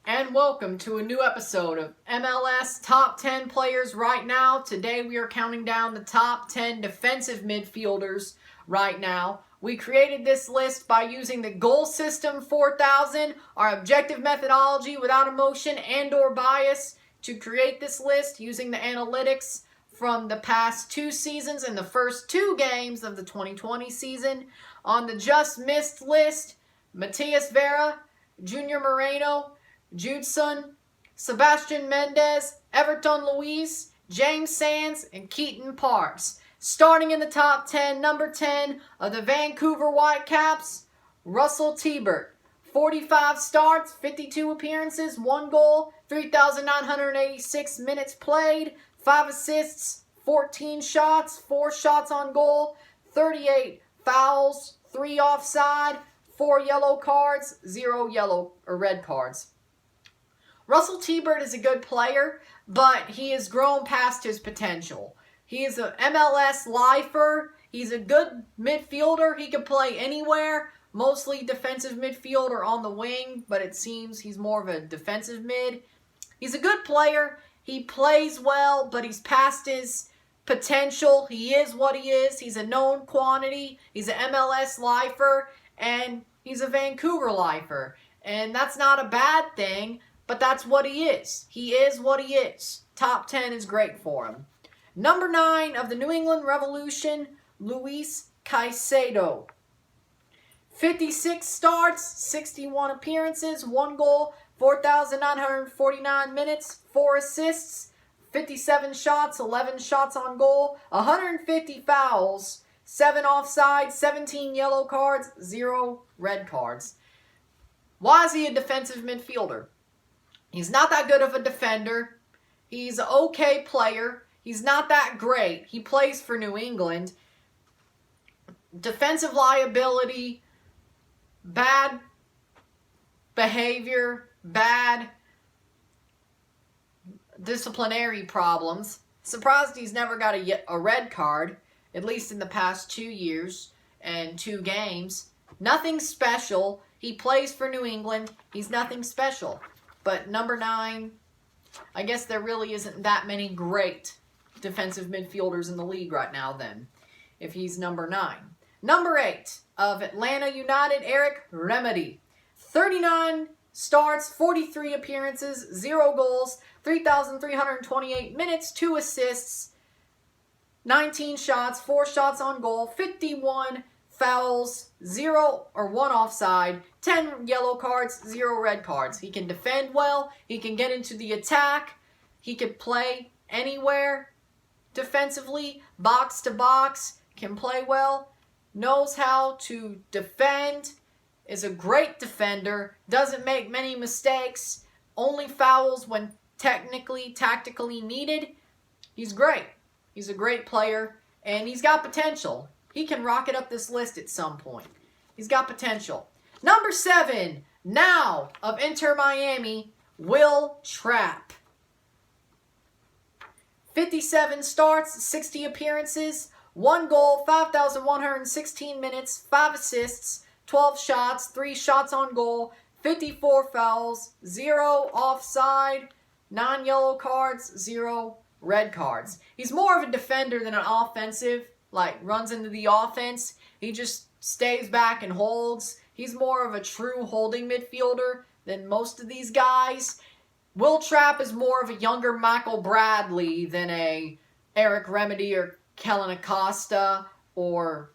And welcome to a new episode of MLS Top 10 Players Right Now. Today we are counting down the top 10 defensive midfielders right now. We created this list by using the Goal System 4000, our objective methodology without emotion and or bias to create this list using the analytics from the past two seasons and the first two games of the 2020 season. On the just missed list, Matias Vera, Junior Moreno, Judson, Sebastian Mendez, Everton Luis, James Sands, and Keaton Parks. Starting in the top 10, number 10 of the Vancouver Whitecaps, Russell Teibert. 45 starts, 52 appearances, 1 goal, 3,986 minutes played, 5 assists, 14 shots, 4 shots on goal, 38 fouls, 3 offside, 4 yellow cards, 0 yellow or red cards. Russell Teibert is a good player, but he has grown past his potential. He is an MLS lifer. He's a good midfielder. He can play anywhere, mostly defensive midfielder on the wing, but it seems he's more of a defensive mid. He's a good player. He plays well, but he's past his potential. He is what he is. He's a known quantity. He's an MLS lifer, and he's a Vancouver lifer. And that's not a bad thing, but that's what he is. He is what he is. Top 10 is great for him. Number 9 of the New England Revolution, Luis Caicedo. 56 starts, 61 appearances, 1 goal, 4,949 minutes, 4 assists, 57 shots, 11 shots on goal, 150 fouls, 7 offside, 17 yellow cards, 0 red cards. Why is he a defensive midfielder? He's not that good of a defender. He's an okay player. He's not that great. He plays for New England. Defensive liability, bad behavior, bad disciplinary problems. Surprised he's never got a red card, at least in the past 2 years and 2 games. Nothing special. He plays for New England. He's nothing special. But number 9, I guess there really isn't that many great defensive midfielders in the league right now then, if he's number 9. Number 8 of Atlanta United, Eric Remedy. 39 starts, 43 appearances, 0 goals, 3,328 minutes, 2 assists, 19 shots, 4 shots on goal, 51 fouls, 0 or 1 offside, 10 yellow cards, 0 red cards. He can defend well. He can get into the attack. He can play anywhere defensively, box to box, can play well, knows how to defend, is a great defender, doesn't make many mistakes, only fouls when tactically needed. He's great. He's a great player, and he's got potential. He can rocket up this list at some point. He's got potential. Number 7, now of Inter Miami, Will Trapp. 57 starts, 60 appearances, 1 goal, 5,116 minutes, 5 assists, 12 shots, 3 shots on goal, 54 fouls, 0 offside, 9 yellow cards, 0 red cards. He's more of a defender than an offensive, like runs into the offense. He just stays back and holds. He's more of a true holding midfielder than most of these guys. Will Trapp is more of a younger Michael Bradley than a Eric Remedy or Kellen Acosta or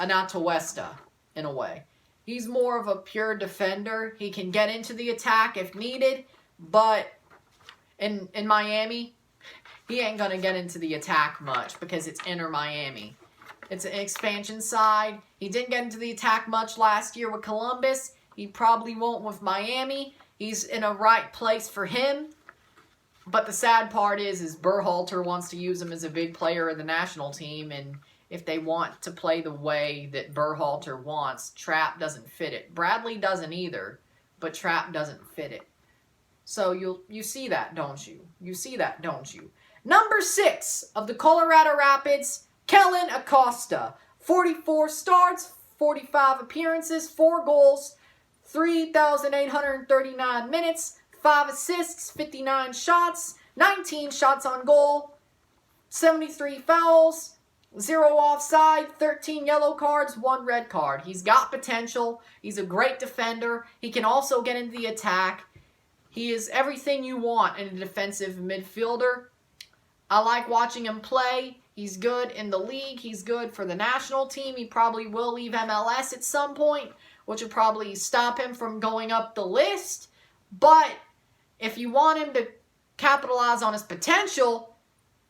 Anatuesta in a way. He's more of a pure defender. He can get into the attack if needed, but in Miami, he ain't going to get into the attack much because it's Inter Miami. It's an expansion side. He didn't get into the attack much last year with Columbus. He probably won't with Miami. He's in a right place for him. But the sad part is Berhalter wants to use him as a big player of the national team, and if they want to play the way that Berhalter wants, Trapp doesn't fit it. Bradley doesn't either, but Trapp doesn't fit it. So you see that, don't you? You see that, don't you? Number 6 of the Colorado Rapids, Kellen Acosta. 44 starts, 45 appearances, 4 goals, 3,839 minutes, 5 assists, 59 shots, 19 shots on goal, 73 fouls, 0 offside, 13 yellow cards, 1 red card. He's got potential. He's a great defender. He can also get into the attack. He is everything you want in a defensive midfielder. I like watching him play. He's good in the league. He's good for the national team. He probably will leave MLS at some point, which would probably stop him from going up the list. But if you want him to capitalize on his potential,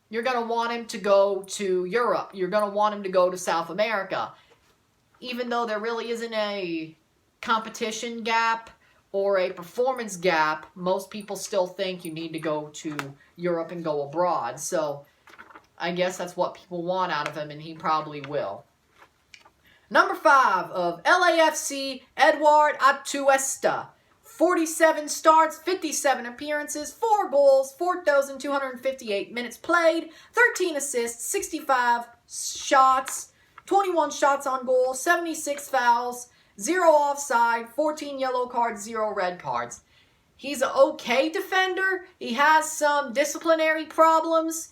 you're going to want him to go to Europe. You're going to want him to go to South America. Even though there really isn't a competition gap or a performance gap, most people still think you need to go to Europe and go abroad. So I guess that's what people want out of him, and he probably will. Number 5 of LAFC, Edward Atuesta. 47 starts, 57 appearances, 4 goals, 4,258 minutes played, 13 assists, 65 shots, 21 shots on goal, 76 fouls, 0 offside, 14 yellow cards, 0 red cards. He's an okay defender. He has some disciplinary problems,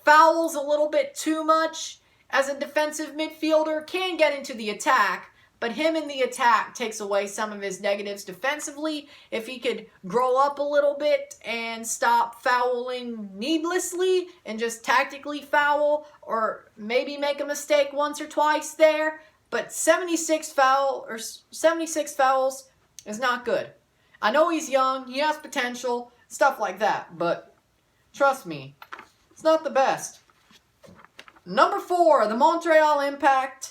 fouls a little bit too much as a defensive midfielder, can get into the attack, but him in the attack takes away some of his negatives defensively. If he could grow up a little bit and stop fouling needlessly and just tactically foul, or maybe make a mistake once or twice there, but 76 fouls is not good. I know he's young, he has potential, stuff like that, but trust me, it's not the best. Number 4, the Montreal Impact,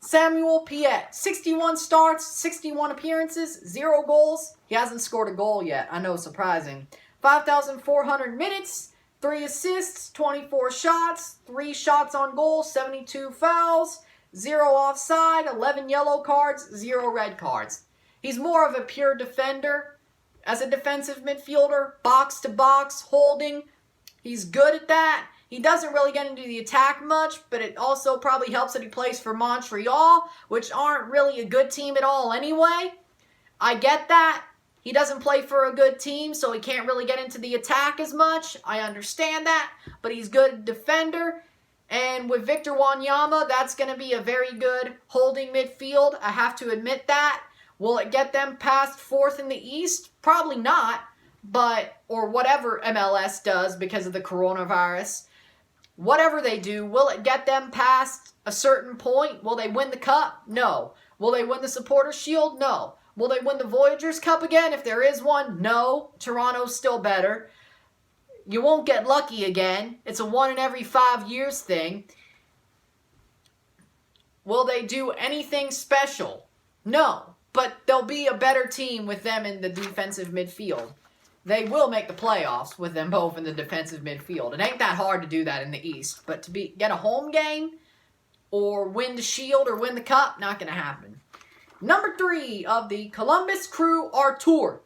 Samuel Piette. 61 starts, 61 appearances, 0 goals. He hasn't scored a goal yet. I know, surprising. 5,400 minutes, 3 assists, 24 shots, 3 shots on goal, 72 fouls, 0 offside, 11 yellow cards, 0 red cards. He's more of a pure defender as a defensive midfielder, box to box, holding. He's good at that. He doesn't really get into the attack much, but it also probably helps that he plays for Montreal, which aren't really a good team at all anyway. I get that. He doesn't play for a good team, so he can't really get into the attack as much. I understand that, but he's a good defender. And with Victor Wanyama, that's going to be a very good holding midfield. I have to admit that. Will it get them past 4th in the East? Probably not, or whatever MLS does because of the coronavirus. Whatever they do, will it get them past a certain point? Will they win the Cup? No. Will they win the Supporters' Shield? No. Will they win the Voyagers' Cup again if there is one? No. Toronto's still better. You won't get lucky again. It's a 1 in every 5 years thing. Will they do anything special? No. But there'll be a better team with them in the defensive midfield. They will make the playoffs with them both in the defensive midfield. It ain't that hard to do that in the East. But to get a home game or win the Shield or win the Cup, not going to happen. Number 3 of the Columbus Crew, Artur.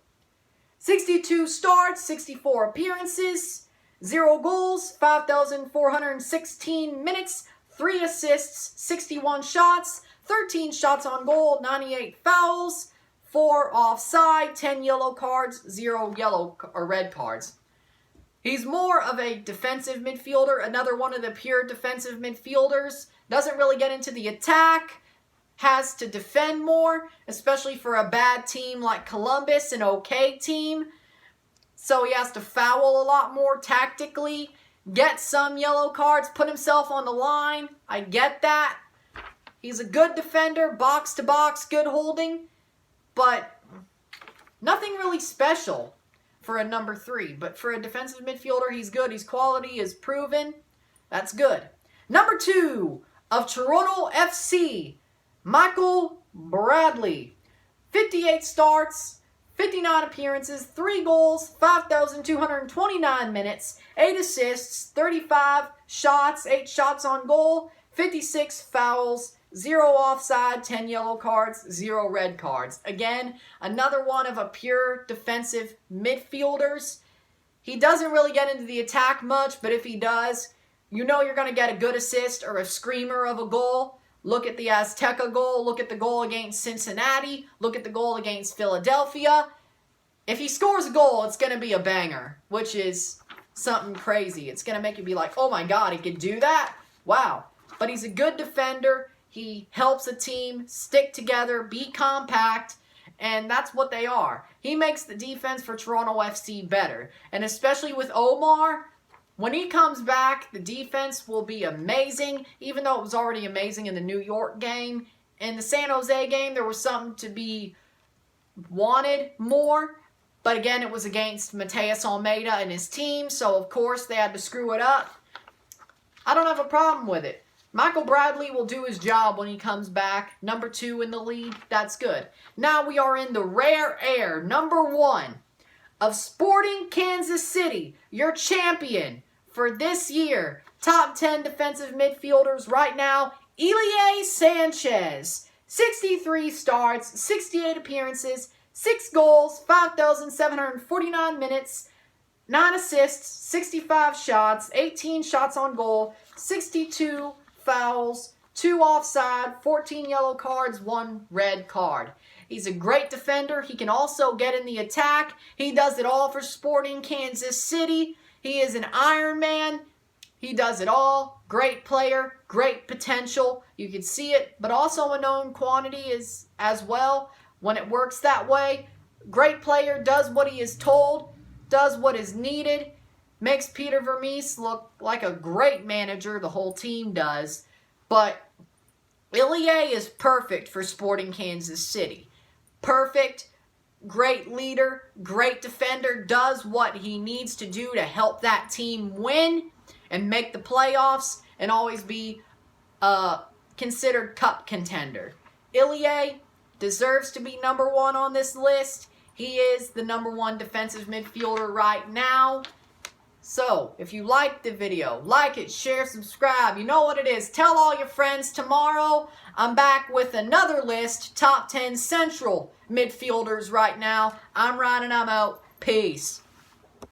62 starts, 64 appearances, 0 goals, 5,416 minutes, 3 assists, 61 shots, 13 shots on goal, 98 fouls, 4 offside, 10 yellow cards, 0 yellow or red cards. He's more of a defensive midfielder, another one of the pure defensive midfielders. Doesn't really get into the attack, has to defend more, especially for a bad team like Columbus, an okay team. So he has to foul a lot more tactically, get some yellow cards, put himself on the line. I get that. He's a good defender, box to box, good holding. But nothing really special for a number 3. But for a defensive midfielder, he's good. His quality is proven. That's good. Number 2 of Toronto FC, Michael Bradley. 58 starts, 59 appearances, 3 goals, 5,229 minutes, 8 assists, 35 shots, 8 shots on goal, 56 fouls, 0 offside, 10 yellow cards, 0 red cards. Again, another one of a pure defensive midfielders. He doesn't really get into the attack much, but if he does, you know you're going to get a good assist or a screamer of a goal. Look at the Azteca goal. Look at the goal against Cincinnati. Look at the goal against Philadelphia. If he scores a goal, it's going to be a banger, which is something crazy. It's going to make you be like, oh my God, he could do that? Wow. But he's a good defender. He helps a team stick together, be compact, and that's what they are. He makes the defense for Toronto FC better. And especially with Omar, when he comes back, the defense will be amazing, even though it was already amazing in the New York game. In the San Jose game, there was something to be wanted more. But again, it was against Mateus Almeida and his team, so of course they had to screw it up. I don't have a problem with it. Michael Bradley will do his job when he comes back. Number 2 in the league, that's good. Now we are in the rare air, number 1 of Sporting Kansas City, your champion for this year. Top 10 defensive midfielders right now, Ilie Sanchez. 63 starts, 68 appearances, 6 goals, 5,749 minutes, 9 assists, 65 shots, 18 shots on goal, 62 fouls, 2 offside, 14 yellow cards, 1 red card. He's a great defender. He can also get in the attack. He does it all for Sporting Kansas City. He is an Iron Man. He does it all. Great player, great potential. You can see it, but also a known quantity as well. When it works that way, great player, does what he is told, does what is needed, makes Peter Vermees look like a great manager, the whole team does. But Ilie is perfect for Sporting Kansas City. Perfect, great leader, great defender, does what he needs to do to help that team win and make the playoffs and always be considered cup contender. Ilie deserves to be number 1 on this list. He is the number 1 defensive midfielder right now. So, if you liked the video, like it, share, subscribe. You know what it is. Tell all your friends. Tomorrow, I'm back with another list. Top 10 central midfielders right now. I'm Ryan and I'm out. Peace.